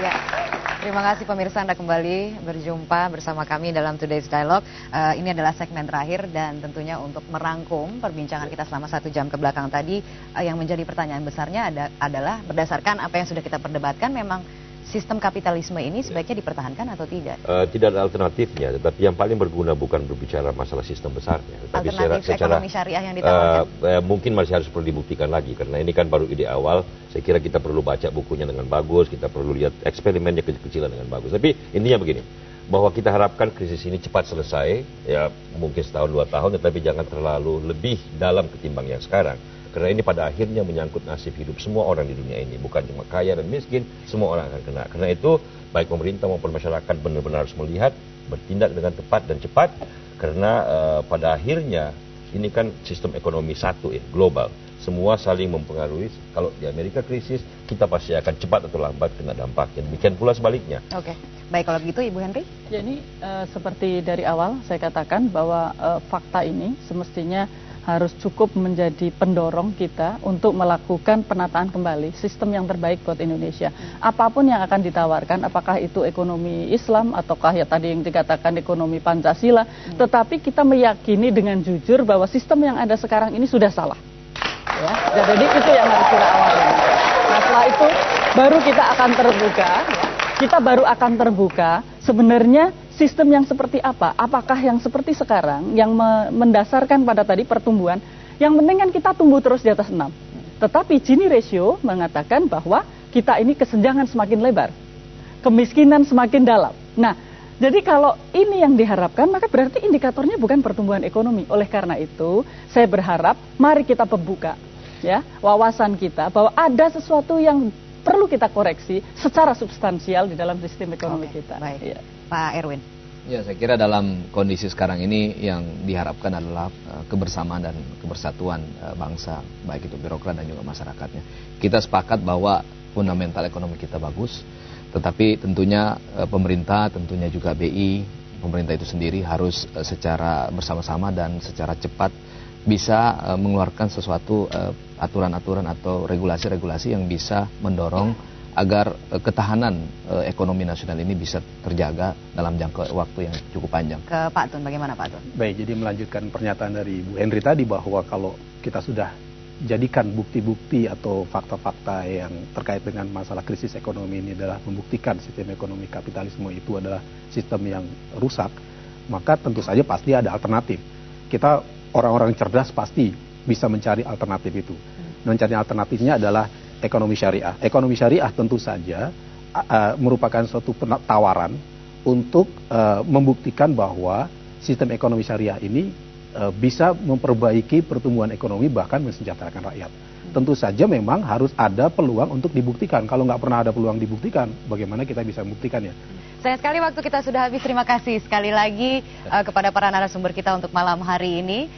Ya. Terima kasih pemirsa, Anda kembali berjumpa bersama kami dalam Today's Dialogue. Ini adalah segmen terakhir dan tentunya untuk merangkum perbincangan kita selama 1 jam ke belakang tadi, yang menjadi pertanyaan besarnya adalah berdasarkan apa yang sudah kita perdebatkan, memang sistem kapitalisme ini sebaiknya dipertahankan atau tidak? Tidak ada alternatifnya, tetapi yang paling berguna bukan berbicara masalah sistem besarnya. Tapi alternatif ekonomi syariah yang ditawarkan? Mungkin masih harus perlu dibuktikan lagi, karena ini kan baru ide awal. Saya kira kita perlu baca bukunya dengan bagus, kita perlu lihat eksperimennya kecil-kecilan dengan bagus. Tapi intinya begini, bahwa kita harapkan krisis ini cepat selesai, ya mungkin 1-2 tahun, tetapi jangan terlalu lebih dalam ketimbang yang sekarang. Karena ini pada akhirnya menyangkut nasib hidup semua orang di dunia ini. Bukan cuma kaya dan miskin, semua orang akan kena. Karena itu, baik pemerintah maupun masyarakat benar-benar harus melihat, bertindak dengan tepat dan cepat. Karena pada akhirnya, ini kan sistem ekonomi satu ya, global. Semua saling mempengaruhi. Kalau di Amerika krisis, kita pasti akan cepat atau lambat kena dampaknya. Demikian pula sebaliknya. Oke, baik kalau begitu Ibu Henry. Ya, ini seperti dari awal saya katakan bahwa fakta ini semestinya harus cukup menjadi pendorong kita untuk melakukan penataan kembali sistem yang terbaik buat Indonesia. Apapun yang akan ditawarkan, apakah itu ekonomi Islam ataukah ya tadi yang dikatakan ekonomi Pancasila, tetapi kita meyakini dengan jujur bahwa sistem yang ada sekarang ini sudah salah. Ya, jadi itu yang harus kita awali. Nah, setelah itu baru kita akan terbuka. Ya. Kita baru akan terbuka sebenarnya sistem yang seperti apa? Apakah yang seperti sekarang yang mendasarkan pada tadi pertumbuhan? Yang penting kan kita tumbuh terus di atas 6. Tetapi Gini ratio mengatakan bahwa kita ini kesenjangan semakin lebar, kemiskinan semakin dalam. Nah, jadi kalau ini yang diharapkan, maka berarti indikatornya bukan pertumbuhan ekonomi. Oleh karena itu, saya berharap mari kita membuka ya wawasan kita bahwa ada sesuatu yang perlu kita koreksi secara substansial di dalam sistem ekonomi kita. Baik. Ya. Pak Erwin. Ya, saya kira dalam kondisi sekarang ini yang diharapkan adalah kebersamaan dan kebersatuan bangsa, baik itu birokrat dan juga masyarakatnya. Kita sepakat bahwa fundamental ekonomi kita bagus, tetapi tentunya pemerintah, tentunya juga BI, pemerintah itu sendiri harus secara bersama-sama dan secara cepat bisa mengeluarkan sesuatu aturan-aturan atau regulasi-regulasi yang bisa mendorong agar ketahanan ekonomi nasional ini bisa terjaga dalam jangka waktu yang cukup panjang. Ke Pak Tun, bagaimana Pak Tun? Baik, jadi melanjutkan pernyataan dari Bu Henry tadi bahwa kalau kita sudah jadikan bukti-bukti atau fakta-fakta yang terkait dengan masalah krisis ekonomi ini adalah membuktikan sistem ekonomi kapitalisme itu adalah sistem yang rusak, maka tentu saja pasti ada alternatif. Kita orang-orang cerdas pasti bisa mencari alternatif itu. Mencari alternatifnya adalah ekonomi syariah. Ekonomi syariah tentu saja merupakan suatu tawaran untuk membuktikan bahwa sistem ekonomi syariah ini bisa memperbaiki pertumbuhan ekonomi bahkan mensejahterakan rakyat. Tentu saja memang harus ada peluang untuk dibuktikan. Kalau nggak pernah ada peluang dibuktikan, bagaimana kita bisa membuktikannya? Sayang sekali waktu kita sudah habis. Terima kasih sekali lagi kepada para narasumber kita untuk malam hari ini.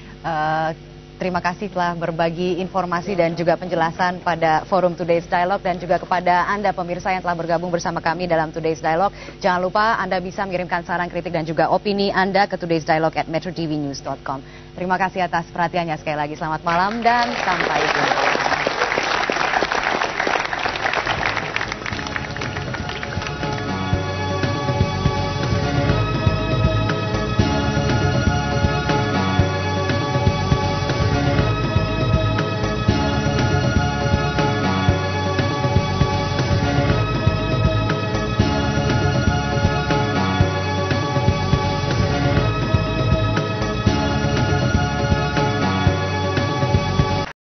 Terima kasih telah berbagi informasi dan juga penjelasan pada forum Today's Dialogue, dan juga kepada Anda pemirsa yang telah bergabung bersama kami dalam Today's Dialogue. Jangan lupa Anda bisa mengirimkan saran, kritik dan juga opini Anda ke todaysdialogue@metrotvnews.com. Terima kasih atas perhatiannya sekali lagi. Selamat malam dan sampai jumpa.